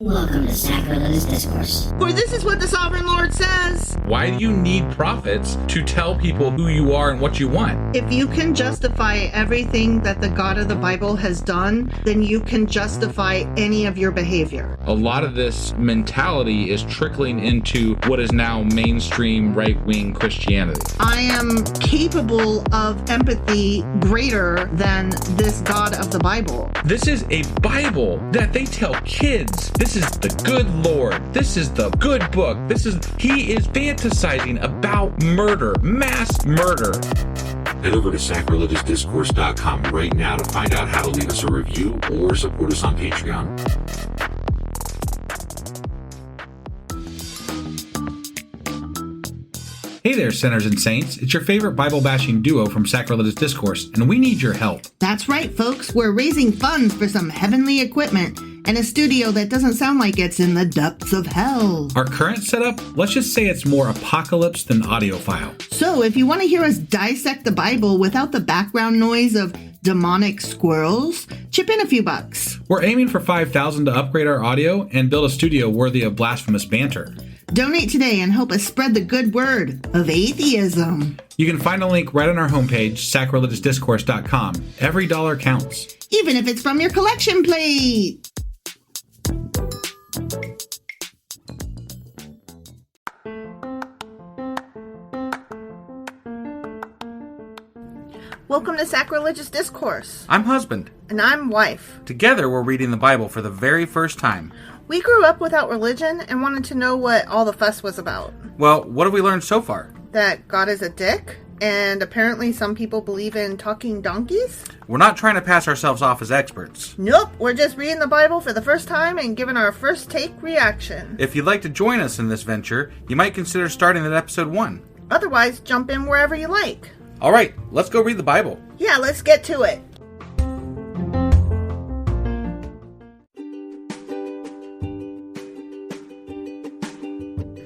Welcome to Sacrilegious Discourse. For this is what the Sovereign Lord says. Why do you need prophets to tell people who you are and what you want? If you can justify everything that the God of the Bible has done, then you can justify any of your behavior. A lot of this mentality is trickling into what is now mainstream right-wing Christianity. I am capable of empathy greater than this God of the Bible. This is a Bible that they tell kids. This is the good Lord. This is the good book. He is fantasizing about murder, mass murder. Head over to sacrilegiousdiscourse.com right now to find out how to leave us a review or support us on Patreon. Hey there, sinners and saints. It's your favorite Bible-bashing duo from Sacrilegious Discourse, and we need your help. That's right, folks. We're raising funds for some heavenly equipment and a studio that doesn't sound like it's in the depths of hell. Our current setup, let's just say it's more apocalypse than audiophile. So if you want to hear us dissect the Bible without the background noise of demonic squirrels, chip in a few bucks. We're aiming for $5,000 to upgrade our audio and build a studio worthy of blasphemous banter. Donate today and help us spread the good word of atheism. You can find a link right on our homepage, sacrilegiousdiscourse.com. Every dollar counts. Even if it's from your collection plate. Welcome to Sacrilegious Discourse. I'm husband. And I'm wife. Together we're reading the Bible for the very first time. We grew up without religion and wanted to know what all the fuss was about. Well, what have we learned so far? That God is a dick, and apparently some people believe in talking donkeys. We're not trying to pass ourselves off as experts. Nope, we're just reading the Bible for the first time and giving our first take reaction. If you'd like to join us in this venture, you might consider starting at episode 1. Otherwise, jump in wherever you like. All right, let's go read the Bible. Yeah, let's get to it.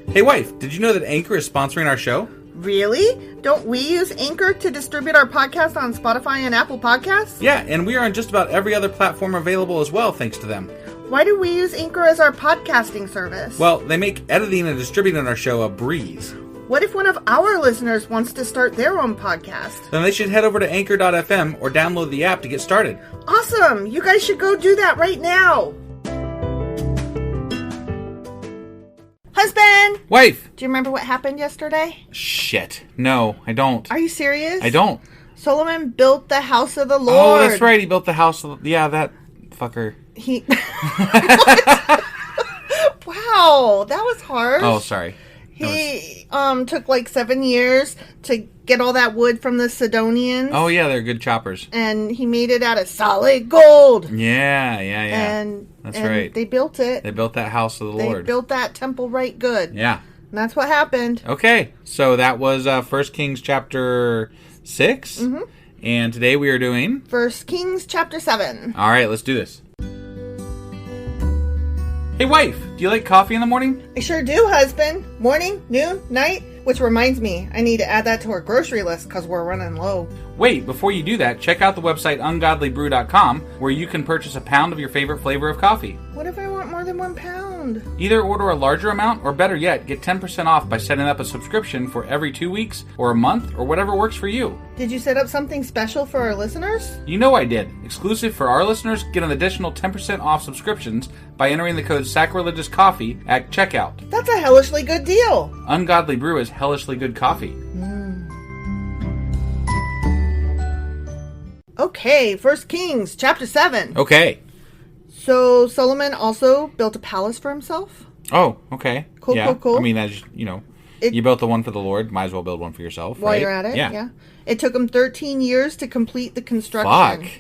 Hey wife, did you know that Anchor is sponsoring our show? Really? Don't we use Anchor to distribute our podcast on Spotify and Apple Podcasts? Yeah, and we are on just about every other platform available as well, thanks to them. Why do we use Anchor as our podcasting service? Well, they make editing and distributing our show a breeze. What if one of our listeners wants to start their own podcast? Then they should head over to anchor.fm or download the app to get started. Awesome! You guys should go do that right now! Husband! Wife! Do you remember what happened yesterday? Shit. No, I don't. Are you serious? I don't. Solomon built the house of the Lord. Oh, that's right. He built the house of the... Yeah, that fucker. He... Wow, that was harsh. Oh, sorry. He took like 7 years to get all that wood from the Sidonians. Oh, yeah, they're good choppers. And he made it out of solid gold. Yeah. And that's right. They built it. They built that house of the Lord. They built that temple right good. Yeah. And that's what happened. Okay, so that was 1 Kings chapter 6. Mm-hmm. And today we are doing... 1 Kings chapter 7. All right, let's do this. Hey, wife, do you like coffee in the morning? I sure do, husband. Morning, noon, night. Which reminds me, I need to add that to our grocery list because we're running low. Wait, before you do that, check out the website ungodlybrew.com where you can purchase a pound of your favorite flavor of coffee. What if I want more than 1 pound? Either order a larger amount, or better yet, get 10% off by setting up a subscription for every 2 weeks, or a month, or whatever works for you. Did you set up something special for our listeners? You know I did. Exclusive for our listeners, get an additional 10% off subscriptions by entering the code SACRILEGIOUSCOFFEE at checkout. That's a hellishly good deal. Ungodly Brew is hellishly good coffee. Okay, 1 Kings chapter 7. Okay. So Solomon also built a palace for himself? Oh, okay. Cool. I mean, that's, you built the one for the Lord, might as well build one for yourself, while right? you're at it, yeah. It took him 13 years to complete the construction. Fuck.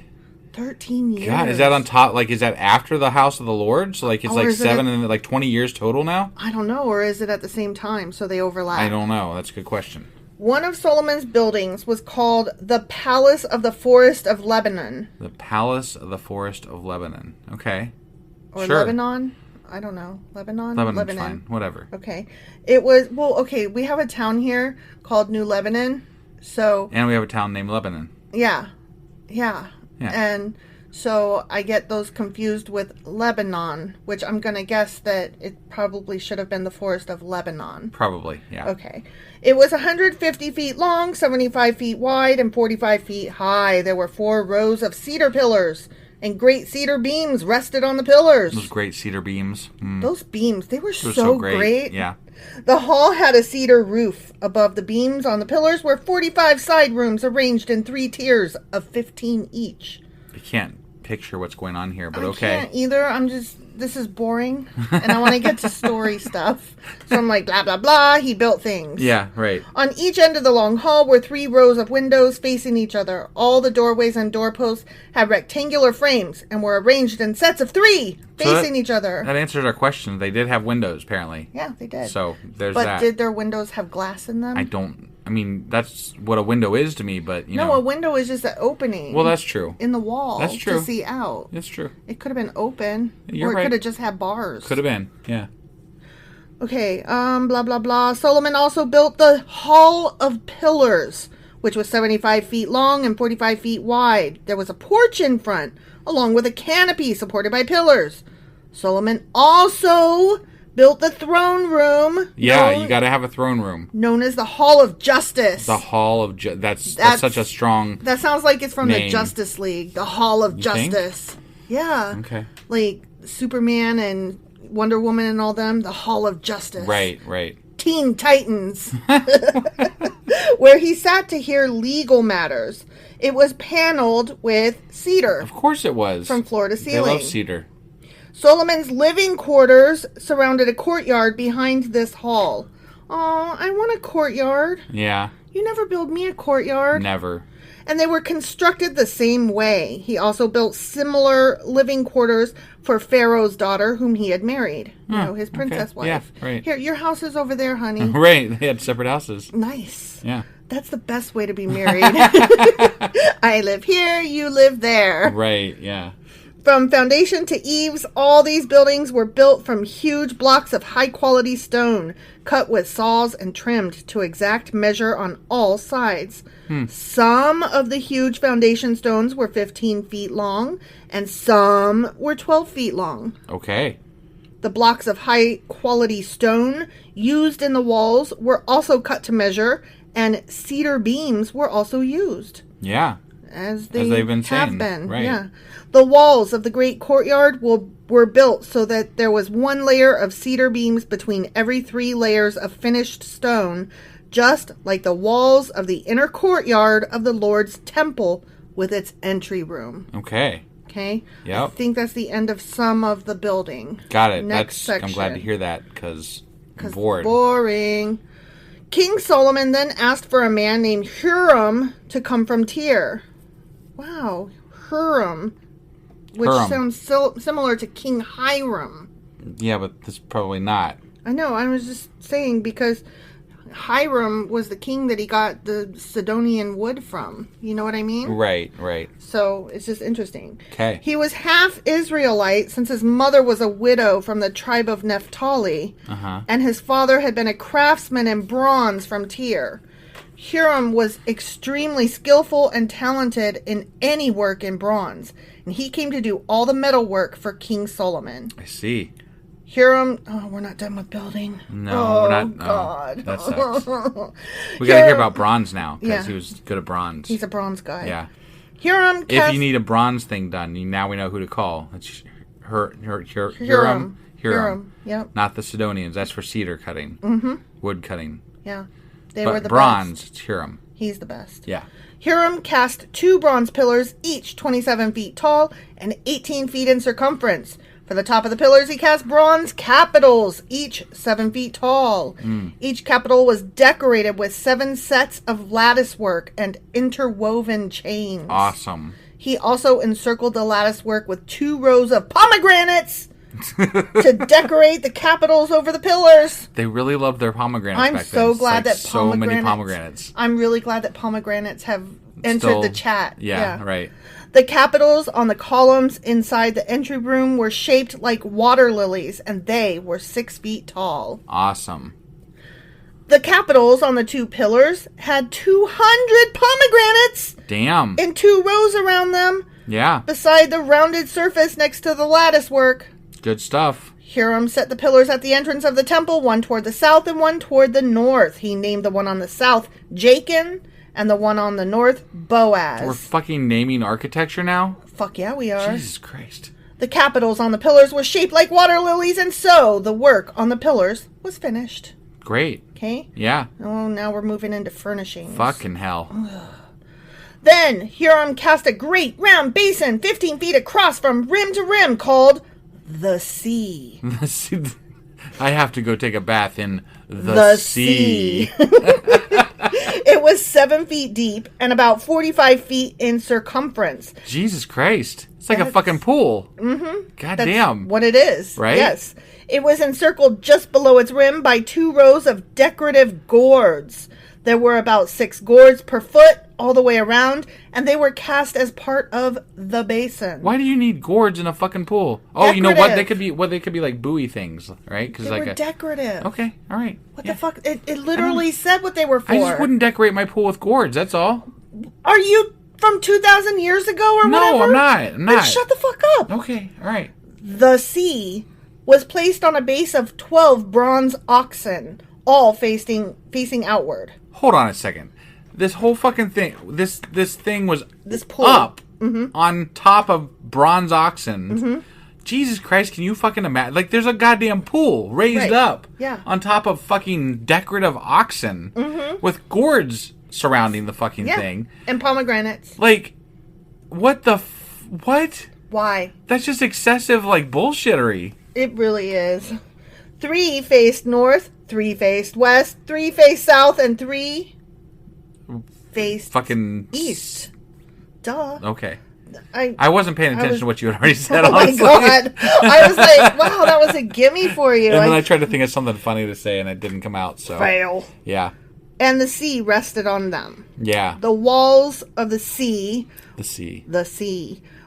13 years. God, is that on top, is that after the house of the Lord? So, it's 7 and 20 years total now? I don't know, or is it at the same time, so they overlap? I don't know. That's a good question. One of Solomon's buildings was called the Palace of the Forest of Lebanon. The Palace of the Forest of Lebanon. Okay. Or sure. Lebanon? I don't know. Lebanon's fine. Whatever. Okay. It was, we have a town here called New Lebanon, so... And we have a town named Lebanon. Yeah. Yeah. And So I get those confused with Lebanon, which I'm going to guess that it probably should have been the forest of Lebanon. Probably, yeah. Okay. It was 150 feet long, 75 feet wide, and 45 feet high. There were 4 rows of cedar pillars, and great cedar beams rested on the pillars. Those great cedar beams. Those beams, they were so great. Yeah. The hall had a cedar roof. Above the beams on the pillars were 45 side rooms arranged in 3 tiers of 15 each. I can't picture what's going on here, but I okay. can't either. This is boring, and I want to get to story stuff. So I'm like, blah, blah, blah, he built things. Yeah, right. On each end of the long hall were 3 rows of windows facing each other. All the doorways and doorposts had rectangular frames and were arranged in sets of 3 facing each other. That answers our question. They did have windows, apparently. Yeah, they did. So there's but that. Did their windows have glass in them? I mean, that's what a window is to me, but, you know. No, a window is just an opening. Well, that's true. In the wall. That's true. To see out. That's true. It could have been open. You're or it right. could have just had bars. Could have been, yeah. Okay, blah, blah, blah. Solomon also built the Hall of Pillars, which was 75 feet long and 45 feet wide. There was a porch in front, along with a canopy supported by pillars. Solomon also built the throne room. Yeah, you got to have a throne room. Known as the Hall of Justice. The Hall of That's such a strong That sounds like it's from name. the Justice League. The Hall of Justice. Think? Yeah. Okay. Like Superman and Wonder Woman and all them. The Hall of Justice. Right. Teen Titans. Where he sat to hear legal matters. It was paneled with cedar. Of course it was. From floor to ceiling. They love cedar. Solomon's living quarters surrounded a courtyard behind this hall. Oh, I want a courtyard. Yeah. You never build me a courtyard. Never. And they were constructed the same way. He also built similar living quarters for Pharaoh's daughter, whom he had married. You know, his princess wife. Yeah, right. Here, your house is over there, honey. Right. They had separate houses. Nice. Yeah. That's the best way to be married. I live here, you live there. Right, yeah. From foundation to eaves, all these buildings were built from huge blocks of high-quality stone, cut with saws and trimmed to exact measure on all sides. Some of the huge foundation stones were 15 feet long, and some were 12 feet long. Okay. The blocks of high-quality stone used in the walls were also cut to measure, and cedar beams were also used. Yeah. As they've been have saying. been. Right. Yeah. The walls of the great courtyard were built so that there was 1 layer of cedar beams between every 3 layers of finished stone, just like the walls of the inner courtyard of the Lord's temple with its entry room. Okay. Okay? Yep. I think that's the end of some of the building. Got it. Next section. I'm glad to hear that because I'm bored. Boring. King Solomon then asked for a man named Huram to come from Tyre. Wow. Huram. Which sounds so similar to King Hiram. Yeah, but this probably not. I know. I was just saying because Hiram was the king that he got the Sidonian wood from. You know what I mean? Right. So it's just interesting. Okay. He was half Israelite since his mother was a widow from the tribe of Naphtali. And his father had been a craftsman in bronze from Tyre. Huram was extremely skillful and talented in any work in bronze, and he came to do all the metal work for King Solomon. I see. Huram, we're not done with building. No, we're not. God. That sucks. We got to hear about bronze now, because he was good at bronze. He's a bronze guy. Yeah. Huram if you need a bronze thing done, now we know who to call. It's Huram. Yep. Not the Sidonians. That's for cedar cutting. Mm-hmm. Wood cutting. Yeah. They were the bronze, best. It's Huram. He's the best. Yeah. Huram cast 2 bronze pillars, each 27 feet tall and 18 feet in circumference. For the top of the pillars, he cast bronze capitals, each 7 feet tall. Each capital was decorated with 7 sets of lattice work and interwoven chains. Awesome. He also encircled the lattice work with 2 rows of pomegranates to decorate the capitals over the pillars. They really loved their pomegranates I'm back so then. glad that so many pomegranates. I'm really glad that pomegranates have entered the chat. Yeah, right. The capitals on the columns inside the entry room were shaped like water lilies, and they were 6 feet tall. Awesome. The capitals on the 2 pillars had 200 pomegranates. Damn. In 2 rows around them. Yeah. beside the rounded surface next to the lattice work. Good stuff. Huram set the pillars at the entrance of the temple, one toward the south and one toward the north. He named the one on the south Jachin and the one on the north Boaz. We're fucking naming architecture now? Fuck yeah, we are. Jesus Christ. The capitals on the pillars were shaped like water lilies, and so the work on the pillars was finished. Great. Okay? Yeah. Oh, now we're moving into furnishings. Fucking hell. Then Huram cast a great round basin 15 feet across from rim to rim called the sea. I have to go take a bath in the sea. It was 7 feet deep and about 45 feet in circumference. Jesus Christ. It's like a fucking pool. Mm-hmm. God That's damn. what it is. Right? Yes. It was encircled just below its rim by 2 rows of decorative gourds. There were about 6 gourds per foot all the way around, and they were cast as part of the basin. Why do you need gourds in a fucking pool? Oh, you know what? They could be like buoy things, right? Because they were decorative. Okay, all right. What the fuck? It literally said what they were for. I just wouldn't decorate my pool with gourds. That's all. Are you from 2,000 years ago or whatever? No, I'm not. Then shut the fuck up. Okay, all right. The sea was placed on a base of 12 bronze oxen, all facing outward. Hold on a second. This whole fucking thing, this thing was This pool. up on top of bronze oxen. Jesus Christ, can you fucking imagine? Like, there's a goddamn pool raised up on top of fucking decorative oxen with gourds surrounding the fucking thing. And pomegranates. Like, what the what? Why? That's just excessive, like, bullshittery. It really is. 3 faced north, 3 faced west, 3 faced south, and 3 faced fucking east. Duh. Okay. I wasn't paying attention to what you had already said, oh honestly. my god. I was like, wow, that was a gimme for you. And then I tried to think of something funny to say, and it didn't come out, so. Fail. Yeah. And the sea rested on them. Yeah. The walls of the sea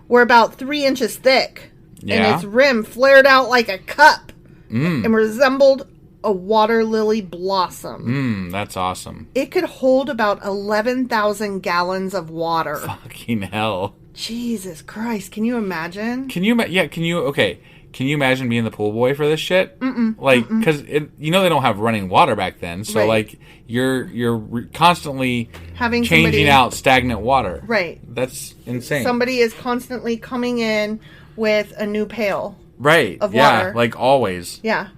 were about 3 inches thick. Yeah. And its rim flared out like a cup and resembled a water lily blossom. That's awesome. It could hold about 11,000 gallons of water. Fucking hell. Jesus Christ, can you imagine? Can you imagine being the pool boy for this shit? Like, because they don't have running water back then, so Right. like you're constantly Having changing somebody, out stagnant water. Right. That's insane. Somebody is constantly coming in with a new pail. Right. Of yeah, water. like always. Yeah.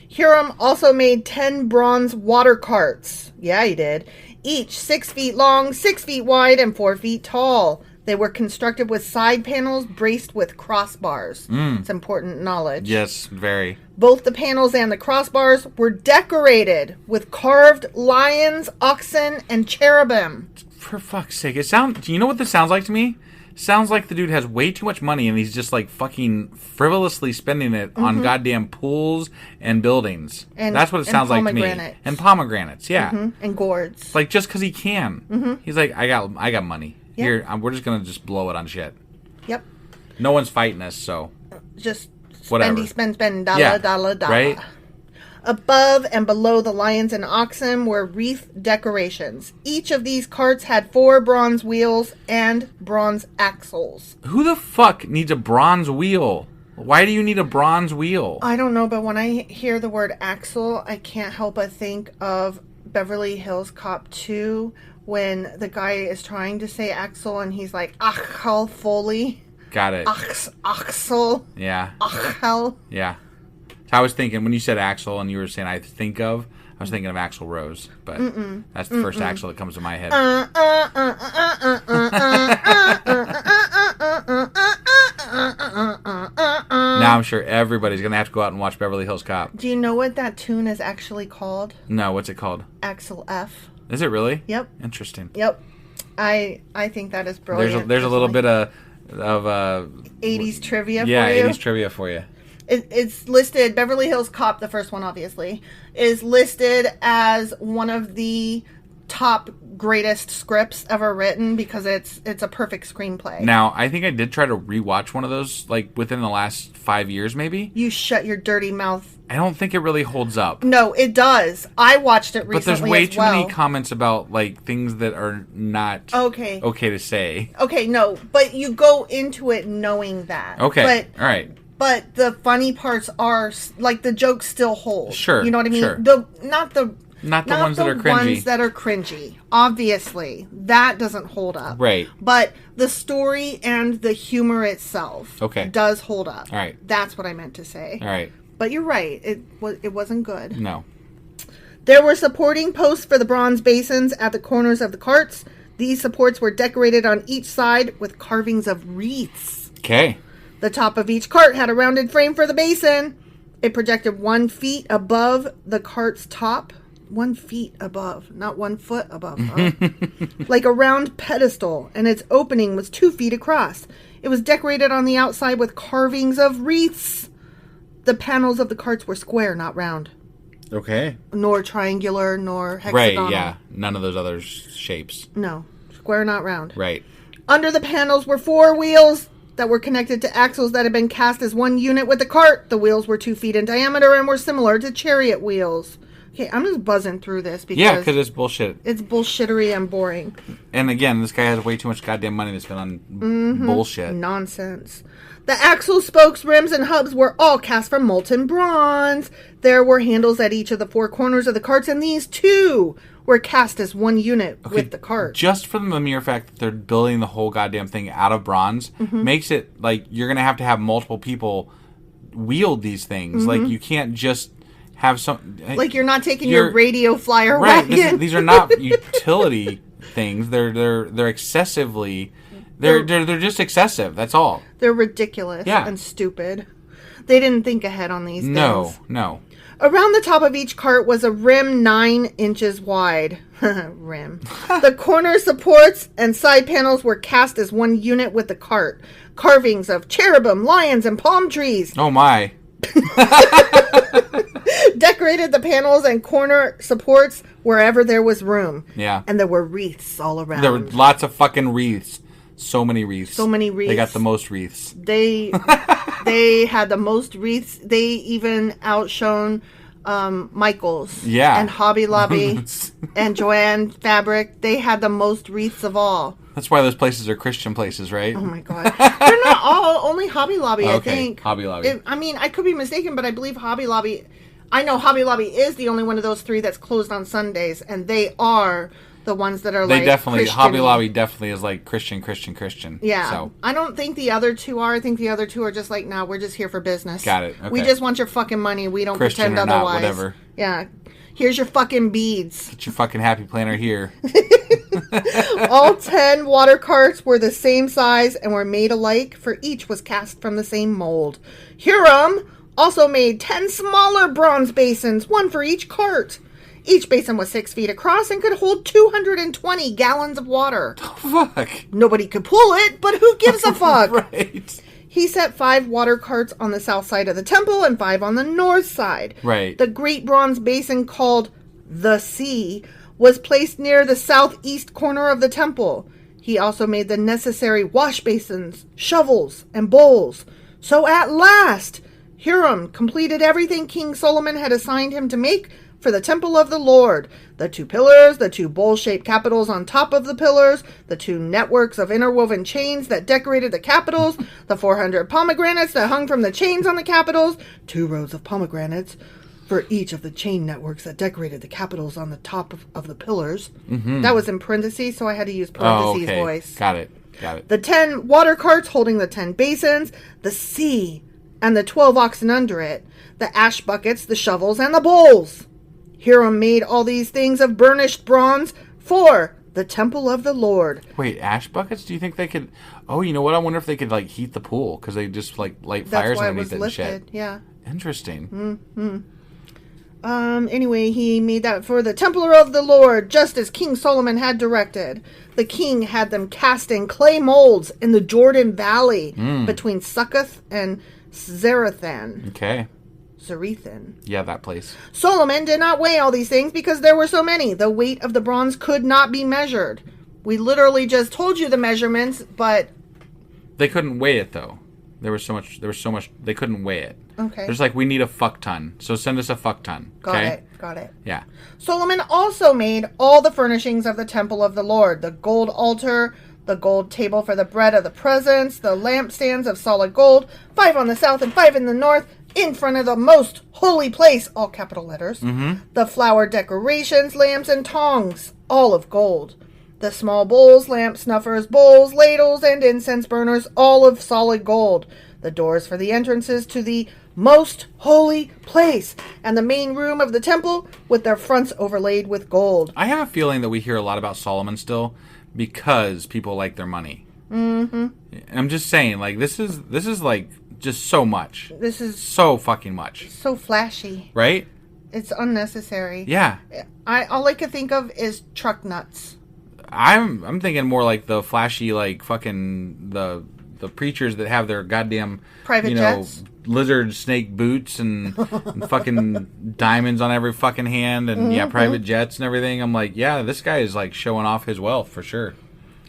Huram also made 10 bronze water carts. Yeah, he did. Each 6 feet long, 6 feet wide, and 4 feet tall. They were constructed with side panels braced with crossbars. It's important knowledge. Yes, very. Both the panels and the crossbars were decorated with carved lions, oxen, and cherubim. For fuck's sake, do you know what this sounds like to me? Sounds like the dude has way too much money and he's just like fucking frivolously spending it on goddamn pools and buildings. And that's what it sounds like to me. And pomegranates, yeah. And gourds. Like just because he can. He's like, I got money. Yep. Here, we're just gonna just blow it on shit. Yep. No one's fighting us, so Just whatever. spend, dollar, Yeah, dollar. right? Above and below the lions and oxen were wreath decorations. Each of these carts had 4 bronze wheels and bronze axles. Who the fuck needs a bronze wheel? Why do you need a bronze wheel? I don't know, but when I hear the word axle, I can't help but think of Beverly Hills Cop 2 when the guy is trying to say axle and he's like, Achel Foley. Got it. Axel. Yeah. Achel. Yeah. So I was thinking, when you said Axl and you were saying I was thinking of Axl Rose, but that's the first Axl that comes to my head. Now I'm sure everybody's going to have to go out and watch Beverly Hills Cop. Do you know what that tune is actually called? No, what's it called? Axel F. Is it really? Yep. Interesting. Yep. I think that is brilliant. There's a little bit of 80s trivia for you. Yeah, 80s trivia for you. It's listed, Beverly Hills Cop, the first one obviously, is listed as one of the top greatest scripts ever written because it's a perfect screenplay. Now, I think I did try to rewatch one of those, like, within the last 5 years, maybe. You shut your dirty mouth. I don't think it really holds up. No, it does. I watched it recently. But there's way too many comments about, like, things that are not okay to say. Okay, no, but you go into it knowing that. Okay, all right. But the funny parts are, like, the jokes still hold. Sure, you know what I mean? Sure. Not the ones that are cringy. Ones that are cringy. Obviously, that doesn't hold up. Right. But the story and the humor itself does hold up. All right. That's what I meant to say. All right. But you're right. It wasn't good. No. There were supporting posts for the bronze basins at the corners of the carts. These supports were decorated on each side with carvings of wreaths. Okay. The top of each cart had a rounded frame for the basin. It projected 1 feet above the cart's top. 1 feet above, not 1 foot above. Like a round pedestal, and its opening was 2 feet across. It was decorated on the outside with carvings of wreaths. The panels of the carts were square, not round. Okay. Nor triangular, nor hexagonal. Right, yeah. None of those other shapes. No. Square, not round. Right. Under the panels were 4 wheels that were connected to axles that had been cast as one unit with the cart. The wheels were 2 feet in diameter and were similar to chariot wheels. Okay, I'm just buzzing through this because it's bullshit. It's bullshittery and boring. And again, this guy has way too much goddamn money to spend on bullshit. Nonsense. The axle, spokes, rims, and hubs were all cast from molten bronze. There were handles at each of the 4 corners of the carts, and these too were cast as one unit with the cart. Just from the mere fact that they're building the whole goddamn thing out of bronze makes it like you're going to have multiple people wield these things. Like, you can't just have some... Like, you're not taking your radio flyer wagon. Right. These are not utility things. They're excessively... They're just excessive. That's all. They're ridiculous and stupid. They didn't think ahead on these things. No. Around the top of each cart was a rim 9 inches wide. Rim. The corner supports and side panels were cast as one unit with the cart. Carvings of cherubim, lions, and palm trees. Oh my. Decorated the panels and corner supports wherever there was room. Yeah. And there were wreaths all around. There were lots of fucking wreaths. So many wreaths. They got the most wreaths. They had the most wreaths. They even outshone Michaels. Yeah. And Hobby Lobby and Joanne Fabric. They had the most wreaths of all. That's why those places are Christian places, right? Oh my God. They're not all. Only Hobby Lobby, I think. Hobby Lobby. I could be mistaken, but I believe Hobby Lobby... I know Hobby Lobby is the only one of those 3 that's closed on Sundays, and they are the ones that are Christian-y. Hobby Lobby definitely is like Christian. Yeah. So. I don't think the other 2 are. I think the other 2 are just like, we're just here for business. Got it. Okay. We just want your fucking money. We don't Christian pretend or otherwise. Not, whatever. Yeah. Here's your fucking beads. Get your fucking happy planner here. All 10 water carts were the same size and were made alike, for each was cast from the same mold. Huram also made 10 smaller bronze basins, 1 for each cart. Each basin was 6 feet across and could hold 220 gallons of water. Fuck. Nobody could pull it, but who gives a fuck? Right. He set 5 water carts on the south side of the temple and 5 on the north side. Right. The great bronze basin called the Sea was placed near the southeast corner of the temple. He also made the necessary wash basins, shovels, and bowls. So at last, Huram completed everything King Solomon had assigned him to make for the temple of the Lord. The 2 pillars, the 2 bowl-shaped capitals on top of the pillars, the 2 networks of interwoven chains that decorated the capitals, the 400 pomegranates that hung from the chains on the capitals, 2 rows of pomegranates for each of the chain networks that decorated the capitals on the top of the pillars. Mm-hmm. That was in parentheses, so I had to use parentheses voice. Got it. The 10 water carts holding the 10 basins, the sea, and the 12 oxen under it, the ash buckets, the shovels, and the bowls. Huram made all these things of burnished bronze for the temple of the Lord. Wait, ash buckets? Do you think they could... Oh, you know what? I wonder if they could, like, heat the pool, because they just, like, light fires underneath it and shit. Yeah. Interesting. Mm-hmm. Anyway, he made that for the temple of the Lord, just as King Solomon had directed. The king had them cast in clay molds in the Jordan Valley between Succoth and Zarethan. Okay. Zarethan. Yeah, that place. Solomon did not weigh all these things because there were so many. The weight of the bronze could not be measured. We literally just told you the measurements, but... They couldn't weigh it, though. There was so much, they couldn't weigh it. Okay. There's like, we need a fuck ton, so send us a fuck ton. Okay? Got it. Yeah. Solomon also made all the furnishings of the temple of the Lord, the gold altar, the gold table for the bread of the presence, the lampstands of solid gold, 5 on the south and 5 in the north, in front of the most holy place, all capital letters, the flower decorations, lamps, and tongs, all of gold. The small bowls, lamp snuffers, bowls, ladles, and incense burners, all of solid gold. The doors for the entrances to the most holy place, and the main room of the temple with their fronts overlaid with gold. I have a feeling that we hear a lot about Solomon still because people like their money. Mm-hmm. I'm just saying, like, this is like just so much. This is so fucking much. So flashy. Right? It's unnecessary. Yeah. All I can think of is truck nuts. I'm thinking more like the flashy, like fucking the preachers that have their goddamn private jets, lizard snake boots and fucking diamonds on every fucking hand and private jets and everything. I'm like, yeah, this guy is like showing off his wealth for sure.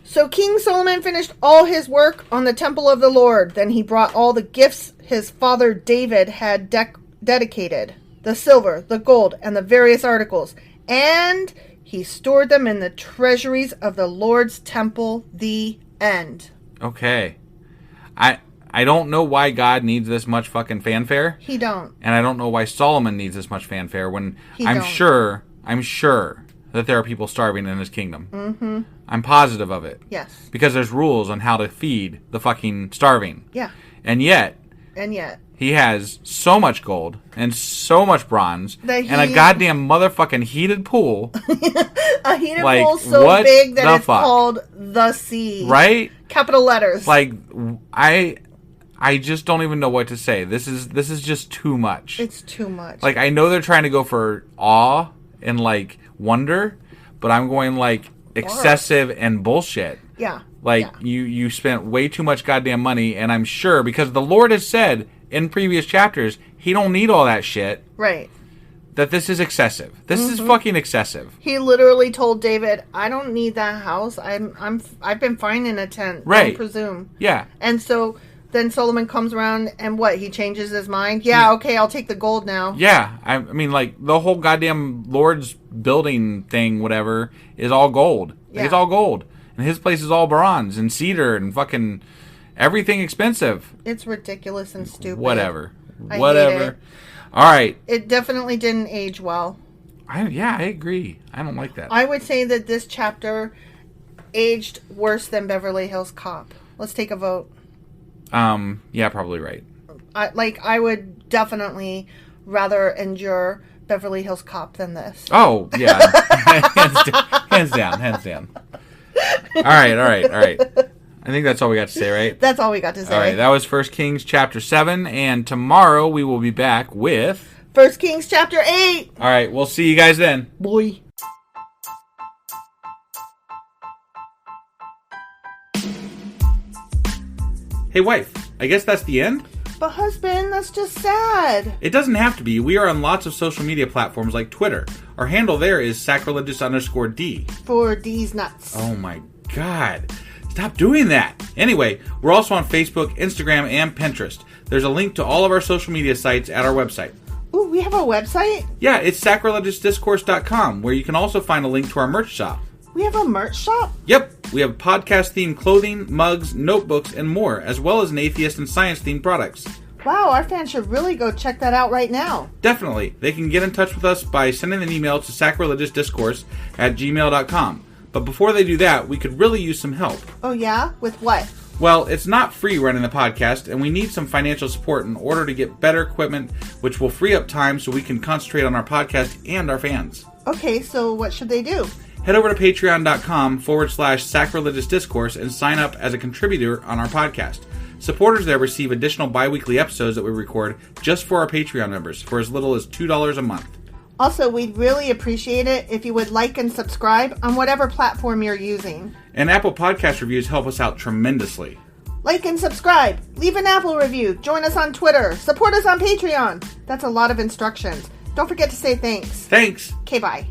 So King Solomon finished all his work on the temple of the Lord. Then he brought all the gifts his father David had dedicated, the silver, the gold, and the various articles, and he stored them in the treasuries of the Lord's temple. The end. Okay. I don't know why God needs this much fucking fanfare. He don't. And I don't know why Solomon needs this much fanfare when I'm sure that there are people starving in his kingdom. Mm-hmm. I'm positive of it. Yes. Because there's rules on how to feed the fucking starving. Yeah. And yet. He has so much gold and so much bronze and a goddamn motherfucking heated pool. A heated pool so big that it's called the sea. Right? Capital letters. Like, I just don't even know what to say. This is just too much. It's too much. Like, I know they're trying to go for awe and, like, wonder, but I'm going, like, excessive and bullshit. Yeah. Like, you spent way too much goddamn money, and I'm sure, because the Lord has said in previous chapters, he don't need all that shit. Right. That this is excessive. This is fucking excessive. He literally told David, I don't need that house. I've been fine in a tent. Right. I presume. Yeah. And so then Solomon comes around and what? He changes his mind? Yeah, okay, I'll take the gold now. Yeah. I mean, like, the whole goddamn Lord's building thing, whatever, is all gold. Like, it's all gold. And his place is all bronze and cedar and fucking everything expensive. It's ridiculous and stupid. Whatever. I hate it. All right. It definitely didn't age well. I agree. I don't like that. I would say that this chapter aged worse than Beverly Hills Cop. Let's take a vote. Yeah, probably right. I would definitely rather endure Beverly Hills Cop than this. Oh, yeah. hands down. All right. I think that's all we got to say, right? That's all we got to say. All right, that was 1 Kings chapter 7, and tomorrow we will be back with 1 Kings chapter 8. All right, we'll see you guys then. Boy. Hey, wife, I guess that's the end? But husband, that's just sad. It doesn't have to be. We are on lots of social media platforms like Twitter. Our handle there is sacrilegious_D. For D's nuts. Oh my God. Stop doing that. Anyway, we're also on Facebook, Instagram, and Pinterest. There's a link to all of our social media sites at our website. Ooh, we have a website? Yeah, it's sacrilegiousdiscourse.com, where you can also find a link to our merch shop. We have a merch shop? Yep. We have podcast-themed clothing, mugs, notebooks, and more, as well as an atheist and science-themed products. Wow, our fans should really go check that out right now. Definitely. They can get in touch with us by sending an email to sacrilegiousdiscourse@gmail.com. But before they do that, we could really use some help. Oh yeah? With what? Well, it's not free running the podcast, and we need some financial support in order to get better equipment, which will free up time so we can concentrate on our podcast and our fans. Okay, so what should they do? Head over to patreon.com/sacrilegiousdiscourse and sign up as a contributor on our podcast. Supporters there receive additional bi-weekly episodes that we record just for our Patreon members for as little as $2 a month. Also, we'd really appreciate it if you would like and subscribe on whatever platform you're using. And Apple Podcast reviews help us out tremendously. Like and subscribe. Leave an Apple review. Join us on Twitter. Support us on Patreon. That's a lot of instructions. Don't forget to say thanks. Thanks. Okay, bye.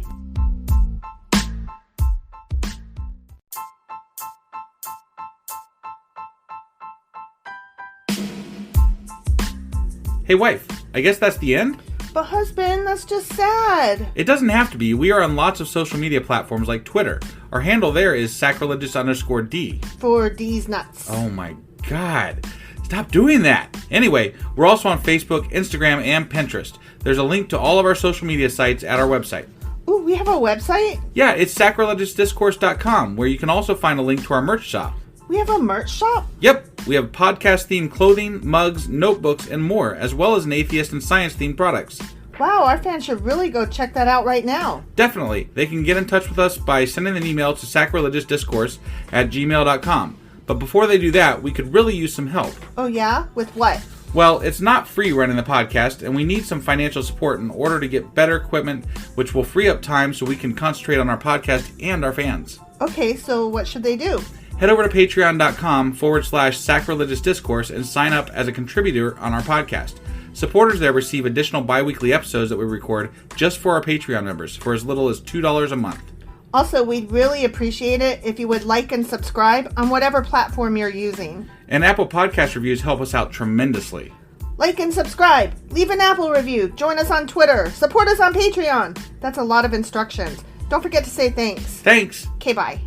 Hey, wife, I guess that's the end? But husband, that's just sad. It doesn't have to be. We are on lots of social media platforms like Twitter. Our handle there is sacrilegious_D. For D's nuts. Oh my God. Stop doing that. Anyway, we're also on Facebook, Instagram, and Pinterest. There's a link to all of our social media sites at our website. Ooh, we have a website? Yeah, it's sacrilegiousdiscourse.com, where you can also find a link to our merch shop. We have a merch shop? Yep, we have podcast-themed clothing, mugs, notebooks, and more, as well as an atheist and science-themed products. Wow, our fans should really go check that out right now. Definitely. They can get in touch with us by sending an email to sacrilegiousdiscourse@gmail.com. But before they do that, we could really use some help. Oh yeah? With what? Well, it's not free running the podcast, and we need some financial support in order to get better equipment, which will free up time so we can concentrate on our podcast and our fans. Okay, so what should they do? Head over to patreon.com/sacrilegiousdiscourse and sign up as a contributor on our podcast. Supporters there receive additional bi-weekly episodes that we record just for our Patreon members for as little as $2 a month. Also, we'd really appreciate it if you would like and subscribe on whatever platform you're using. And Apple Podcast reviews help us out tremendously. Like and subscribe. Leave an Apple review. Join us on Twitter. Support us on Patreon. That's a lot of instructions. Don't forget to say thanks. Thanks. Okay, bye.